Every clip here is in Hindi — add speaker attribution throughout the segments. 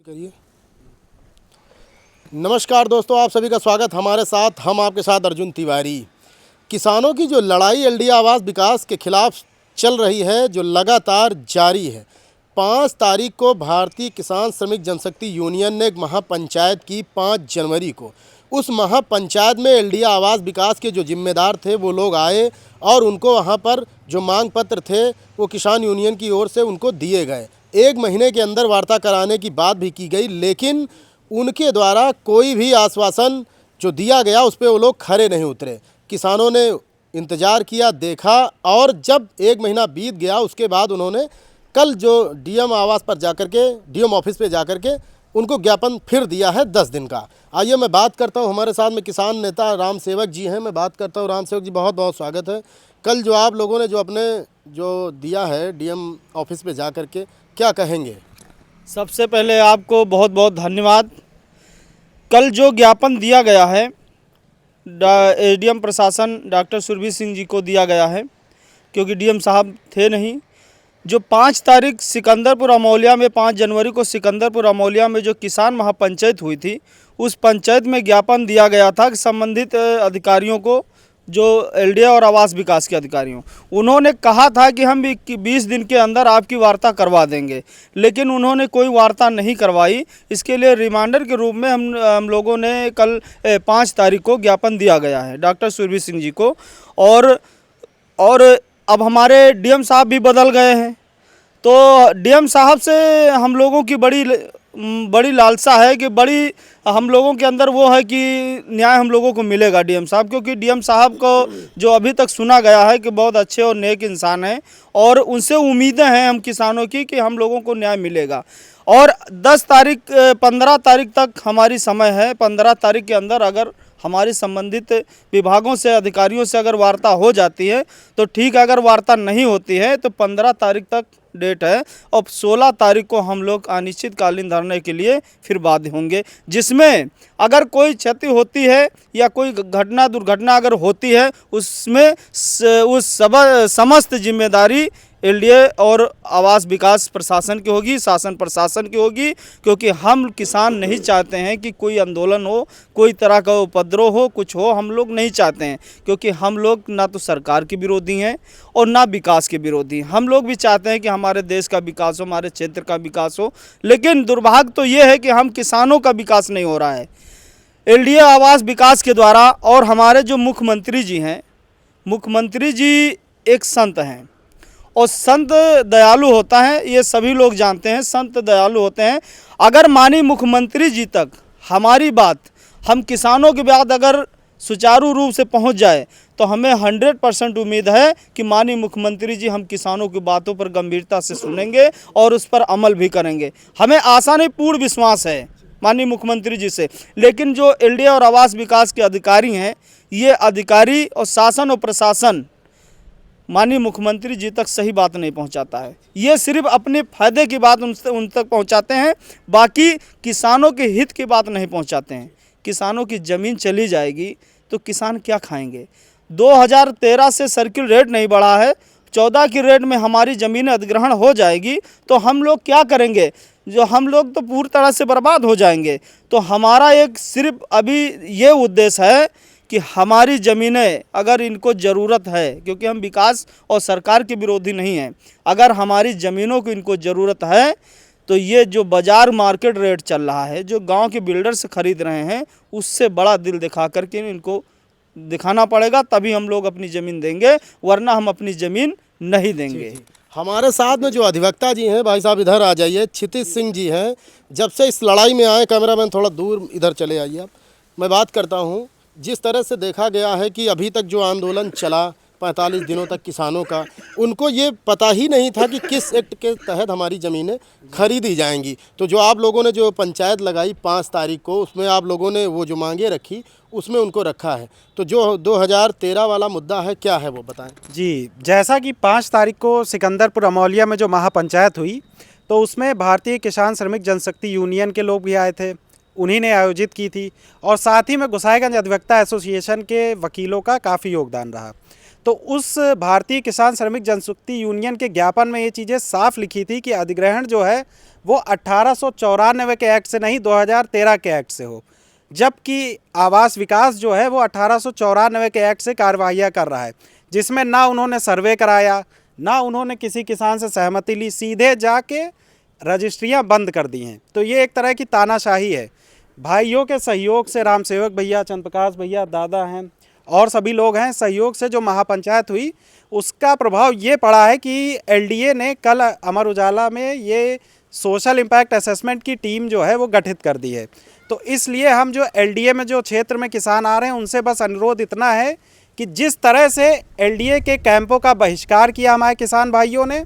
Speaker 1: करिए। नमस्कार दोस्तों, आप सभी का स्वागत हमारे साथ। हम आपके साथ अर्जुन तिवारी। किसानों की जो लड़ाई एलडीए आवास विकास के खिलाफ चल रही है, जो लगातार जारी है। 5 तारीख को भारतीय किसान श्रमिक जनशक्ति यूनियन ने एक महापंचायत की 5 जनवरी को। उस महापंचायत में एलडीए आवास विकास के जो जिम्मेदार थे वो लोग आए और उनको वहाँ पर जो मांग पत्र थे वो किसान यूनियन की ओर से उनको दिए गए। 1 महीने के अंदर वार्ता कराने की बात भी की गई, लेकिन उनके द्वारा कोई भी आश्वासन जो दिया गया उस पर वो लोग खरे नहीं उतरे। किसानों ने इंतज़ार किया, देखा, और जब 1 महीना बीत गया उसके बाद उन्होंने कल जो डीएम आवास पर जाकर के, डीएम ऑफिस पे जाकर के उनको ज्ञापन फिर दिया है 10 दिन का। आइए मैं बात करता हूँ, हमारे साथ में किसान नेता राम सेवक जी हैं। मैं बात करता हूँ। राम सेवक जी, बहुत बहुत स्वागत है। कल जो आप लोगों ने जो अपने जो दिया है डीएम ऑफिस पे जा कर के, क्या कहेंगे?
Speaker 2: सबसे पहले आपको बहुत बहुत धन्यवाद। कल जो ज्ञापन दिया गया है एडीएम प्रशासन डॉक्टर सुरभि सिंह जी को दिया गया है, क्योंकि डीएम साहब थे नहीं। जो 5 तारीख सिकंदरपुर अमौलिया में, 5 जनवरी को सिकंदरपुर अमौलिया में जो किसान महापंचायत हुई थी, उस पंचायत में ज्ञापन दिया गया था कि संबंधित अधिकारियों को, जो एलडीए और आवास विकास के अधिकारियों, उन्होंने कहा था कि हम 20 दिन के अंदर आपकी वार्ता करवा देंगे, लेकिन उन्होंने कोई वार्ता नहीं करवाई। इसके लिए रिमाइंडर के रूप में हम लोगों ने कल 5 तारीख को ज्ञापन दिया गया है डॉक्टर सुरभि सिंह जी को। और अब हमारे डीएम साहब भी बदल गए हैं, तो डीएम साहब से हम लोगों की बड़ी लालसा है कि हम लोगों के अंदर वो है कि न्याय हम लोगों को मिलेगा डीएम साहब, क्योंकि डीएम साहब को जो अभी तक सुना गया है कि बहुत अच्छे और नेक इंसान हैं, और उनसे उम्मीदें हैं हम किसानों की कि हम लोगों को न्याय मिलेगा। और 15 तारीख तक हमारी समय है। 15 तारीख के अंदर अगर हमारी संबंधित विभागों से, अधिकारियों से अगर वार्ता हो जाती है तो ठीक है, अगर वार्ता नहीं होती है तो 15 तारीख तक डेट है। और 16 तारीख को हम लोग अनिश्चितकालीन धरने के लिए फिर बाध्य होंगे, जिसमें अगर कोई क्षति होती है या कोई दुर्घटना अगर होती है, उसमें उस समस्त जिम्मेदारी एलडीए और आवास विकास प्रशासन की होगी, शासन प्रशासन की होगी। क्योंकि हम किसान नहीं चाहते हैं कि कोई आंदोलन हो, कोई तरह का उपद्रव हो, कुछ हो, हम लोग नहीं चाहते हैं। क्योंकि हम लोग ना तो सरकार के विरोधी हैं और ना विकास के विरोधी। हम लोग भी चाहते हैं कि हमारे देश का विकास हो, हमारे क्षेत्र का विकास हो, लेकिन दुर्भाग्य तो ये है कि हम किसानों का विकास नहीं हो रहा है एलडीए आवास विकास के द्वारा। और हमारे जो मुख्यमंत्री जी हैं, मुख्यमंत्री जी एक संत हैं, और संत दयालु होता है, ये सभी लोग जानते हैं। संत दयालु होते हैं। अगर माननीय मुख्यमंत्री जी तक हमारी बात, हम किसानों की बात अगर सुचारू रूप से पहुंच जाए, तो हमें 100% उम्मीद है कि माननीय मुख्यमंत्री जी हम किसानों की बातों पर गंभीरता से सुनेंगे और उस पर अमल भी करेंगे। हमें आशा नहीं, पूर्ण विश्वास है माननीय मुख्यमंत्री जी से। लेकिन जो एलडीए और आवास विकास के अधिकारी हैं, ये अधिकारी और शासन और प्रशासन माननीय मुख्यमंत्री जी तक सही बात नहीं पहुंचाता है। ये सिर्फ अपने फायदे की बात उन तक पहुंचाते हैं, बाकी किसानों के हित की बात नहीं पहुंचाते हैं। किसानों की ज़मीन चली जाएगी तो किसान क्या खाएंगे? 2013 से सर्किल रेट नहीं बढ़ा है, 14 की रेट में हमारी ज़मीनें अधिग्रहण हो जाएगी तो हम लोग क्या करेंगे? जो हम लोग तो पूरी तरह से बर्बाद हो जाएंगे। तो हमारा एक सिर्फ अभी ये उद्देश्य है कि हमारी ज़मीनें, अगर इनको ज़रूरत है, क्योंकि हम विकास और सरकार के विरोधी नहीं हैं, अगर हमारी ज़मीनों को इनको ज़रूरत है तो ये जो बाज़ार मार्केट रेट चल रहा है, जो गांव के बिल्डर से ख़रीद रहे हैं, उससे बड़ा दिल दिखा करके इनको दिखाना पड़ेगा, तभी हम लोग अपनी ज़मीन देंगे, वरना हम अपनी ज़मीन नहीं देंगे।
Speaker 1: हमारे साथ में जो अधिवक्ता जी हैं, भाई साहब इधर आ जाइए, क्षितिज सिंह जी हैं। जब से इस लड़ाई में आए, कैमरामैन थोड़ा दूर इधर चले आइए आप। मैं बात करता हूँ, जिस तरह से देखा गया है कि अभी तक जो आंदोलन चला 45 दिनों तक किसानों का, उनको ये पता ही नहीं था कि किस एक्ट के तहत हमारी ज़मीनें खरीदी जाएंगी। तो जो आप लोगों ने जो पंचायत लगाई 5 तारीख को, उसमें आप लोगों ने वो जो मांगे रखी, उसमें उनको रखा है। तो जो 2013 वाला मुद्दा है, क्या है वो बताएं।
Speaker 3: जी, जैसा कि 5 तारीख को सिकंदरपुर अमौलिया में जो महापंचायत हुई, तो उसमें भारतीय किसान श्रमिक जनशक्ति यूनियन के लोग भी आए थे, उन्हीं ने आयोजित की थी। और साथ ही में गोसाईगंज अधिवक्ता एसोसिएशन के वकीलों का काफ़ी योगदान रहा। तो उस भारतीय किसान श्रमिक जनशक्ति यूनियन के ज्ञापन में ये चीज़ें साफ लिखी थी कि अधिग्रहण जो है वो 1894 के एक्ट से नहीं 2013 के एक्ट से हो, जबकि आवास विकास जो है वो 1894 के एक्ट से कार्यवाहियाँ कर रहा है, जिसमें ना उन्होंने सर्वे कराया, ना उन्होंने किसी किसान से सहमति ली, सीधे जाके रजिस्ट्रियाँ बंद कर दी हैं। तो ये एक तरह की तानाशाही है। भाइयों के सहयोग से, राम सेवक भैया, चंद्रप्रकाश भैया, दादा हैं और सभी लोग हैं, सहयोग से जो महापंचायत हुई उसका प्रभाव ये पड़ा है कि एलडीए ने कल अमर उजाला में ये सोशल इम्पैक्ट असेसमेंट की टीम जो है वो गठित कर दी है। तो इसलिए हम जो एलडीए में जो क्षेत्र में किसान आ रहे हैं उनसे बस अनुरोध इतना है कि जिस तरह से एलडीए के कैंपों का बहिष्कार किया हमारे किसान भाइयों ने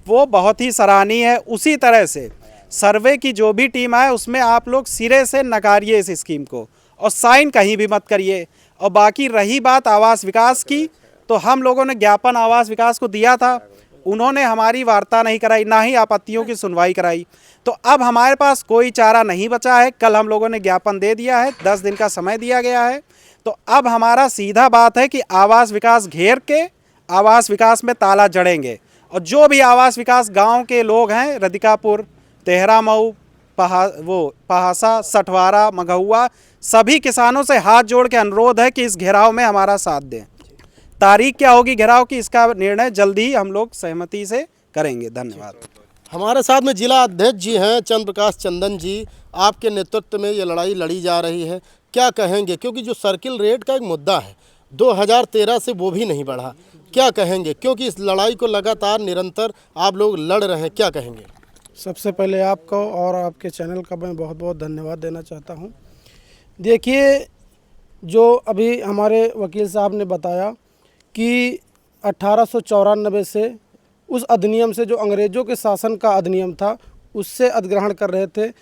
Speaker 3: वो बहुत ही सराहनीय है। उसी तरह से सर्वे की जो भी टीम आए उसमें आप लोग सिरे से नकारिए इस स्कीम को और साइन कहीं भी मत करिए। और बाकी रही बात आवास विकास की, तो हम लोगों ने ज्ञापन आवास विकास को दिया था, उन्होंने हमारी वार्ता नहीं कराई, ना ही आपत्तियों की सुनवाई कराई। तो अब हमारे पास कोई चारा नहीं बचा है। कल हम लोगों ने ज्ञापन दे दिया है, 10 दिन का समय दिया गया है। तो अब हमारा सीधा बात है कि आवास विकास घेर के आवास विकास में ताला जड़ेंगे और जो भी आवास विकास गांव के लोग हैं, रधिकापुर, तेहरा मऊ, पहासा, सठवारा, मघौआ, सभी किसानों से हाथ जोड़ के अनुरोध है कि इस घेराव में हमारा साथ दें। तारीख क्या होगी घेराव की, इसका निर्णय जल्दी ही हम लोग सहमति से करेंगे। धन्यवाद।
Speaker 1: हमारे साथ में जिला अध्यक्ष जी हैं चंद्रप्रकाश चंदन जी, आपके नेतृत्व में ये लड़ाई लड़ी जा रही है, क्या कहेंगे? क्योंकि जो सर्किल रेट का एक मुद्दा है 2013 से वो भी नहीं बढ़ा, क्या कहेंगे? क्योंकि इस लड़ाई को लगातार निरंतर आप लोग लड़ रहे हैं, क्या कहेंगे?
Speaker 4: सबसे पहले आपको और आपके चैनल का मैं बहुत बहुत धन्यवाद देना चाहता हूं। देखिए, जो अभी हमारे वकील साहब ने बताया कि 1894 से उस अधिनियम से, जो अंग्रेज़ों के शासन का अधिनियम था, उससे अधिग्रहण कर रहे थे।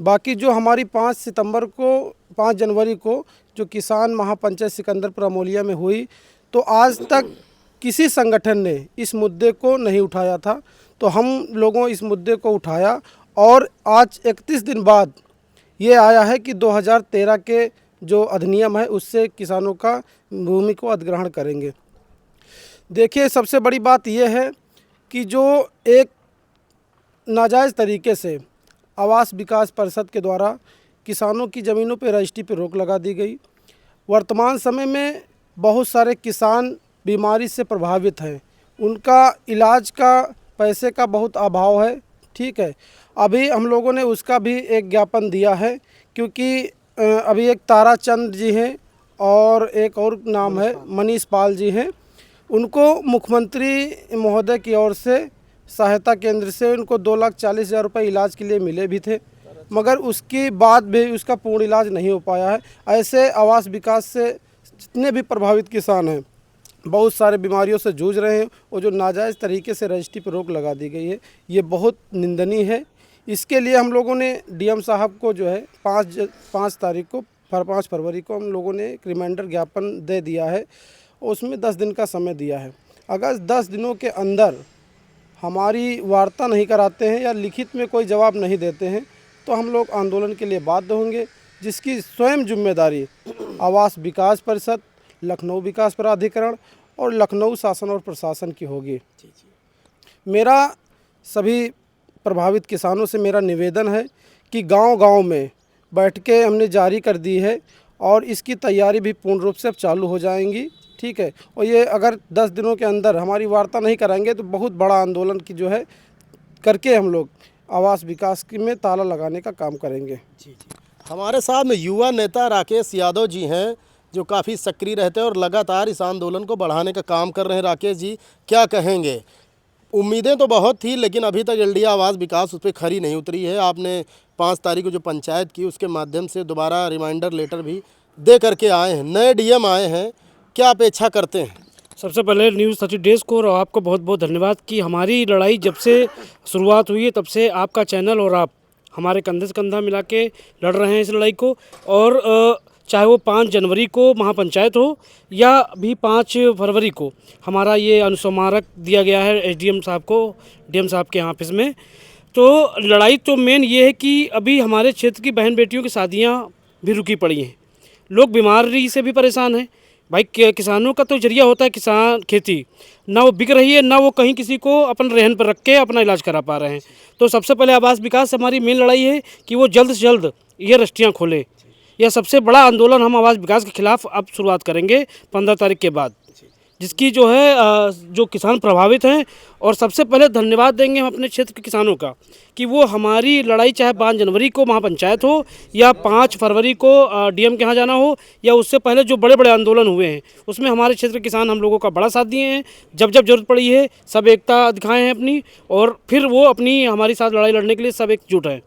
Speaker 4: बाकी जो हमारी 5 जनवरी को जो किसान महापंचायत सिकंदरपुर अमोलिया में हुई, तो आज तक किसी संगठन ने इस मुद्दे को नहीं उठाया था। तो हम लोगों इस मुद्दे को उठाया और आज 31 दिन बाद ये आया है कि 2013 के जो अधिनियम है उससे किसानों का भूमि को अधिग्रहण करेंगे। देखिए, सबसे बड़ी बात यह है कि जो एक नाजायज़ तरीके से आवास विकास परिषद के द्वारा किसानों की ज़मीनों पर रजिस्ट्री पर रोक लगा दी गई। वर्तमान समय में बहुत सारे किसान बीमारी से प्रभावित हैं, उनका इलाज का पैसे का बहुत अभाव है। ठीक है, अभी हम लोगों ने उसका भी एक ज्ञापन दिया है, क्योंकि अभी एक ताराचंद जी हैं और एक और नाम है मनीष पाल जी हैं, उनको मुख्यमंत्री महोदय की ओर से सहायता केंद्र से उनको 2,40,000 रुपये इलाज के लिए मिले भी थे, मगर उसके बाद भी उसका पूर्ण इलाज नहीं हो पाया है। ऐसे आवास विकास से जितने भी प्रभावित किसान हैं बहुत सारे बीमारियों से जूझ रहे हैं और जो नाजायज़ तरीके से रजिस्ट्री पर रोक लगा दी गई है, ये बहुत निंदनीय है। इसके लिए हम लोगों ने डीएम साहब को जो है 5 फरवरी को हम लोगों ने एक रिमाइंडर ज्ञापन दे दिया है, उसमें 10 दिन का समय दिया है। अगर 10 दिनों के अंदर हमारी वार्ता नहीं कराते हैं या लिखित में कोई जवाब नहीं देते हैं तो हम लोग आंदोलन के लिए बाध्य होंगे, जिसकी स्वयं जिम्मेदारी आवास विकास परिषद, लखनऊ विकास प्राधिकरण और लखनऊ शासन और प्रशासन की होगी। मेरा सभी प्रभावित किसानों से मेरा निवेदन है कि गांव-गांव में बैठकें हमने जारी कर दी है और इसकी तैयारी भी पूर्ण रूप से अब चालू हो जाएंगी। ठीक है, और ये अगर 10 दिनों के अंदर हमारी वार्ता नहीं कराएंगे तो बहुत बड़ा आंदोलन की जो है करके हम लोग आवास विकास में ताला लगाने का काम करेंगे।
Speaker 1: जी। हमारे साथ में युवा नेता राकेश यादव जी हैं, जो काफ़ी सक्रिय रहते हैं और लगातार इस आंदोलन को बढ़ाने का काम कर रहे हैं। राकेश जी, क्या कहेंगे? उम्मीदें तो बहुत थी, लेकिन अभी तक एलडीए आवास विकास उस पर खरी नहीं उतरी है। आपने 5 तारीख को जो पंचायत की, उसके माध्यम से दोबारा रिमाइंडर लेटर भी दे करके आए हैं, नए डीएम आए हैं, क्या अपेक्षा करते हैं?
Speaker 5: सबसे पहले न्यूज़ 30 डेज़ को और आपको बहुत बहुत धन्यवाद कि हमारी लड़ाई जब से शुरुआत हुई है तब से आपका चैनल और आप हमारे कंधे से कंधा मिला के लड़ रहे हैं इस लड़ाई को। और चाहे वो 5 जनवरी को महापंचायत हो या अभी 5 फरवरी को हमारा ये अनुस्मारक दिया गया है एसडीएम साहब को, डीएम साहब के ऑफिस में। तो लड़ाई तो मेन ये है कि अभी हमारे क्षेत्र की बहन बेटियों की शादियाँ भी रुकी पड़ी हैं, लोग बीमारी से भी परेशान हैं, भाई किसानों का तो जरिया होता है किसान खेती, ना वो बिक रही है ना वो कहीं किसी को अपन रहन पर रख के अपना इलाज करा पा रहे हैं। तो सबसे पहले आवास विकास से हमारी मेन लड़ाई है कि वो जल्द से जल्द ये रजिस्ट्रियाँ खोले। यह सबसे बड़ा आंदोलन हम आवास विकास के खिलाफ अब शुरुआत करेंगे 15 तारीख के बाद, जिसकी जो है जो किसान प्रभावित हैं। और सबसे पहले धन्यवाद देंगे हम अपने क्षेत्र के किसानों का कि वो हमारी लड़ाई चाहे 5 जनवरी को महापंचायत हो या 5 फरवरी को डीएम के यहाँ जाना हो या उससे पहले जो बड़े बड़े आंदोलन हुए हैं उसमें हमारे क्षेत्र के किसान हम लोगों का बड़ा साथ दिए हैं। जब जब जरूरत पड़ी है सब एकता दिखाए हैं अपनी, और फिर वो अपनी हमारी साथ लड़ाई लड़ने के लिए सब एकजुट हैं।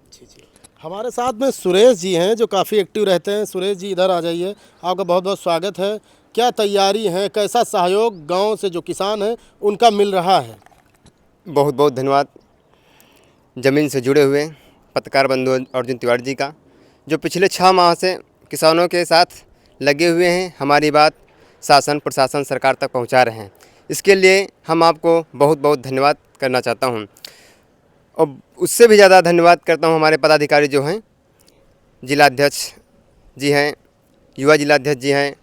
Speaker 1: हमारे साथ में सुरेश जी हैं जो काफ़ी एक्टिव रहते हैं। सुरेश जी इधर आ जाइए, आपका बहुत बहुत स्वागत है। क्या तैयारी है, कैसा सहयोग गांव से जो किसान हैं उनका मिल रहा है?
Speaker 6: बहुत बहुत धन्यवाद ज़मीन से जुड़े हुए पत्रकार बंधु अर्जुन तिवारी जी का, जो पिछले 6 माह से किसानों के साथ लगे हुए हैं, हमारी बात शासन प्रशासन सरकार तक पहुंचा रहे हैं। इसके लिए हम आपको बहुत बहुत धन्यवाद करना चाहता हूं। और उससे भी ज़्यादा धन्यवाद करता हूं हमारे पदाधिकारी जो हैं, जिलाध्यक्ष जी हैं, युवा जिलाध्यक्ष जी हैं,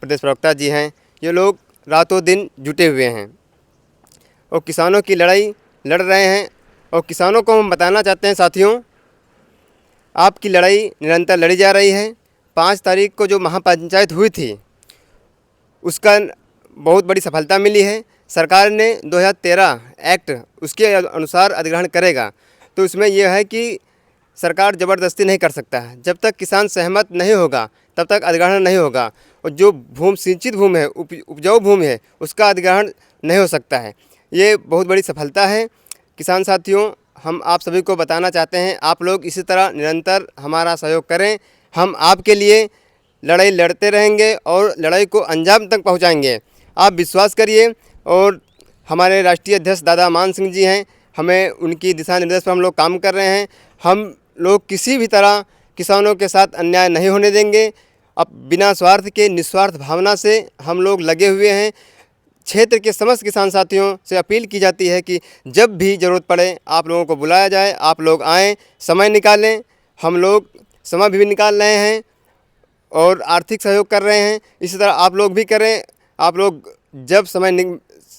Speaker 6: प्रदेश प्रवक्ता जी हैं। ये लोग रातों दिन जुटे हुए हैं और किसानों की लड़ाई लड़ रहे हैं। और किसानों को हम बताना चाहते हैं, साथियों, आपकी लड़ाई निरंतर लड़ी जा रही है। 5 तारीख को जो महापंचायत हुई थी उसका बहुत बड़ी सफलता मिली है। सरकार ने 2013 एक्ट उसके अनुसार अधिग्रहण करेगा, तो उसमें यह है कि सरकार ज़बरदस्ती नहीं कर सकता है। जब तक किसान सहमत नहीं होगा तब तक अधिग्रहण नहीं होगा। और जो भूमि सिंचित भूमि है, उपजाऊ भूमि है, उसका अधिग्रहण नहीं हो सकता है। ये बहुत बड़ी सफलता है। किसान साथियों, हम आप सभी को बताना चाहते हैं, आप लोग इसी तरह निरंतर हमारा सहयोग करें। हम आपके लिए लड़ाई लड़ते रहेंगे और लड़ाई को अंजाम तक पहुंचाएंगे। आप विश्वास करिए। और हमारे राष्ट्रीय अध्यक्ष दादा मान सिंह जी हैं, हमें उनकी दिशा निर्देश पर हम लोग काम कर रहे हैं। हम लोग किसी भी तरह किसानों के साथ अन्याय नहीं होने देंगे। अब बिना स्वार्थ के निस्वार्थ भावना से हम लोग लगे हुए हैं। क्षेत्र के समस्त किसान साथियों से अपील की जाती है कि जब भी ज़रूरत पड़े आप लोगों को बुलाया जाए, आप लोग आएँ, समय निकालें। हम लोग समय भी निकाल रहे हैं और आर्थिक सहयोग कर रहे हैं। इसी तरह आप लोग भी करें। आप लोग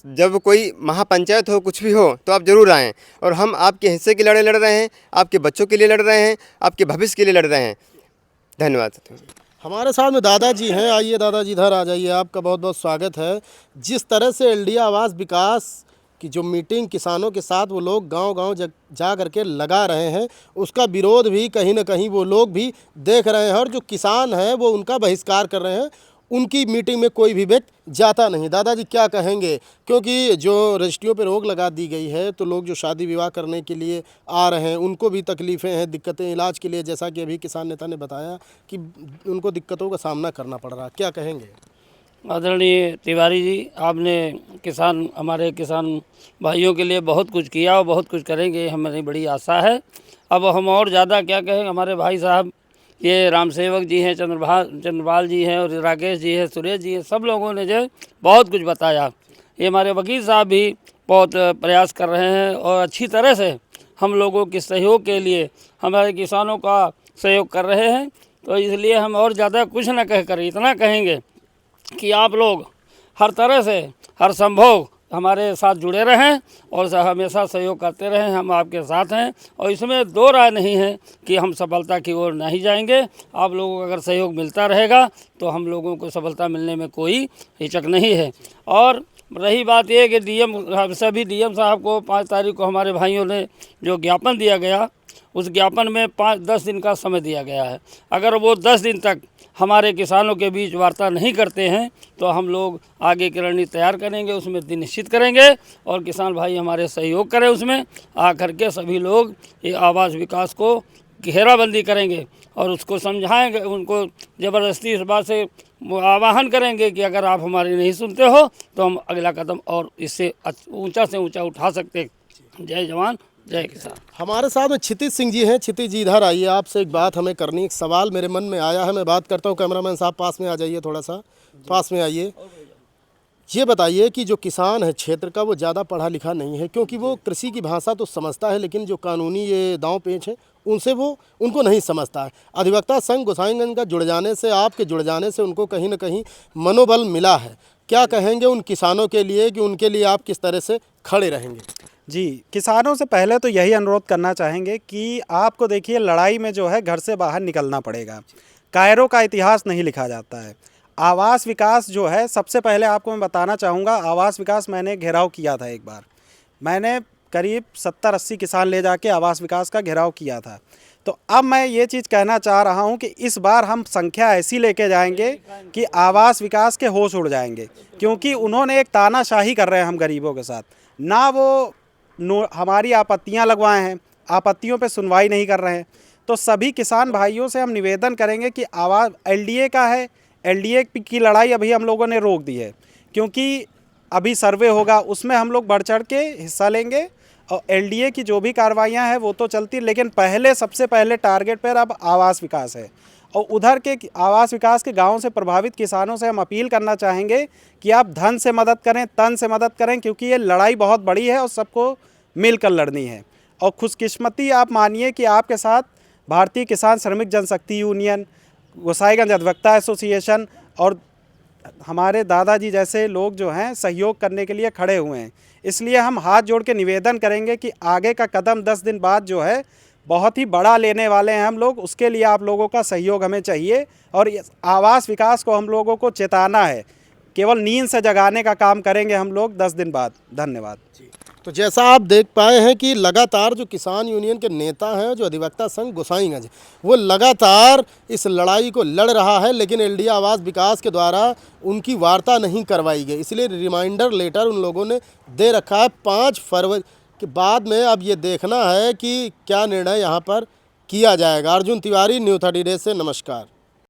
Speaker 6: जब कोई महापंचायत हो, कुछ भी हो, तो आप ज़रूर आएँ। और हम आपके हिस्से की लड़ाई लड़ रहे हैं, आपके बच्चों के लिए लड़ रहे हैं, आपके भविष्य के लिए लड़ रहे हैं। धन्यवाद।
Speaker 1: हमारे साथ में दादाजी हैं, आइए दादाजी इधर आ जाइए, आपका बहुत बहुत स्वागत है। जिस तरह से एलडीए आवास विकास की जो मीटिंग किसानों के साथ वो लोग गांव-गांव जा करके लगा रहे हैं, उसका विरोध भी कहीं ना कहीं वो लोग भी देख रहे हैं और जो किसान हैं वो उनका बहिष्कार कर रहे हैं। उनकी मीटिंग में कोई भी व्यक्ति जाता नहीं। दादाजी क्या कहेंगे, क्योंकि जो रजिस्ट्रियों पर रोक लगा दी गई है तो लोग जो शादी विवाह करने के लिए आ रहे हैं उनको भी तकलीफ़ें हैं, दिक्कतें इलाज के लिए, जैसा कि अभी किसान नेता ने बताया कि उनको दिक्कतों का सामना करना पड़ रहा है, क्या कहेंगे?
Speaker 7: आदरणीय तिवारी जी, आपने हमारे किसान भाइयों के लिए बहुत कुछ किया और बहुत कुछ करेंगे, हमारी बड़ी आशा है। अब हम और ज़्यादा क्या कहें, हमारे भाई साहब ये राम सेवक जी हैं, चंद्रपाल जी हैं और राकेश जी हैं, सुरेश जी हैं, सब लोगों ने जो बहुत कुछ बताया। ये हमारे वकील साहब भी बहुत प्रयास कर रहे हैं और अच्छी तरह से हम लोगों के सहयोग के लिए हमारे किसानों का सहयोग कर रहे हैं। तो इसलिए हम और ज़्यादा कुछ न कह कर इतना कहेंगे कि आप लोग हर तरह से हर संभव हमारे साथ जुड़े रहें और हमेशा सहयोग करते रहें। हम आपके साथ हैं और इसमें दो राय नहीं है कि हम सफलता की ओर नहीं जाएंगे। आप लोगों को अगर सहयोग मिलता रहेगा तो हम लोगों को सफलता मिलने में कोई हिचक नहीं है। और रही बात ये कि सभी डीएम साहब को 5 तारीख को हमारे भाइयों ने जो ज्ञापन दिया गया, उस ज्ञापन में 5-10 दिन का समय दिया गया है। अगर वो 10 दिन तक हमारे किसानों के बीच वार्ता नहीं करते हैं तो हम लोग आगे की रणनीति तैयार करेंगे, उसमें दिन निश्चित करेंगे और किसान भाई हमारे सहयोग करें। उसमें आकर के सभी लोग ये आवास विकास को घेराबंदी करेंगे और उसको समझाएंगे, उनको ज़बरदस्ती इस बात से आह्वान करेंगे कि अगर आप हमारी नहीं सुनते हो तो हम अगला कदम और इससे ऊंचा से ऊंचा उठा सकते। जय जवान जय किसान।
Speaker 1: हमारे साथ में क्षितिज सिंह जी हैं। क्षितिज जी इधर आइए, आपसे एक बात हमें करनी, एक सवाल मेरे मन में आया है, मैं बात करता हूँ। कैमरामैन साहब पास में आ जाइए, थोड़ा सा पास में आइए। ये बताइए कि जो किसान है क्षेत्र का वो ज़्यादा पढ़ा लिखा नहीं है, क्योंकि वो कृषि की भाषा तो समझता है लेकिन जो कानूनी ये दांव पेच है उनसे वो उनको नहीं समझता है। अधिवक्ता संघ गोसाईगंज का जुड़ जाने से, आपके जुड़ जाने से उनको कहीं ना कहीं मनोबल मिला है। क्या कहेंगे उन किसानों के लिए कि उनके लिए आप किस तरह से खड़े रहेंगे?
Speaker 3: जी, किसानों से पहले तो यही अनुरोध करना चाहेंगे कि आपको देखिए लड़ाई में जो है घर से बाहर निकलना पड़ेगा। कायरों का इतिहास नहीं लिखा जाता है। आवास विकास जो है, सबसे पहले आपको मैं बताना चाहूँगा, आवास विकास मैंने घेराव किया था एक बार। मैंने करीब 70-80 किसान ले जाके आवास विकास का घेराव किया था। तो अब मैं ये चीज़ कहना चाह रहा हूँ कि इस बार हम संख्या ऐसी लेके जाएंगे कि आवास विकास के होश उड़ जाएंगे, क्योंकि उन्होंने एक तानाशाही कर रहे हैं हम गरीबों के साथ। ना वो हमारी आपत्तियां लगवाए हैं, आपत्तियों पे सुनवाई नहीं कर रहे हैं। तो सभी किसान भाइयों से हम निवेदन करेंगे कि आवाज़ एलडीए का है, एलडीए की लड़ाई अभी हम लोगों ने रोक दी है, क्योंकि अभी सर्वे होगा, उसमें हम लोग बढ़ चढ़ के हिस्सा लेंगे। और एलडीए की जो भी कार्रवाइयाँ हैं वो तो चलती, लेकिन पहले सबसे पहले टारगेट पर अब आवास विकास है। और उधर के आवास विकास के गांव से प्रभावित किसानों से हम अपील करना चाहेंगे कि आप धन से मदद करें, तन से मदद करें, क्योंकि ये लड़ाई बहुत बड़ी है और सबको मिलकर लड़नी है। और खुशकिस्मती आप मानिए कि आपके साथ भारतीय किसान श्रमिक जनशक्ति यूनियन, गोसाईगंज अधिवक्ता एसोसिएशन और हमारे दादाजी जैसे लोग जो हैं सहयोग करने के लिए खड़े हुए हैं। इसलिए हम हाथ जोड़ के निवेदन करेंगे कि आगे का कदम 10 दिन बाद जो है बहुत ही बड़ा लेने वाले हैं हम लोग। उसके लिए आप लोगों का सहयोग हमें चाहिए और आवास विकास को हम लोगों को चेताना है। केवल नींद से जगाने का काम करेंगे हम लोग 10 दिन बाद। धन्यवाद।
Speaker 1: तो जैसा आप देख पाए हैं कि लगातार जो किसान यूनियन के नेता हैं, जो अधिवक्ता संघ गोसाईगंज, वो लगातार इस लड़ाई को लड़ रहा है, लेकिन एलडीए आवास विकास के द्वारा उनकी वार्ता नहीं करवाई गई। इसलिए रिमाइंडर लेटर उन लोगों ने दे रखा है 5 फरवरी के बाद में। अब ये देखना है कि क्या निर्णय यहाँ पर किया जाएगा। अर्जुन तिवारी, न्यूज़ 30 डेज से नमस्कार।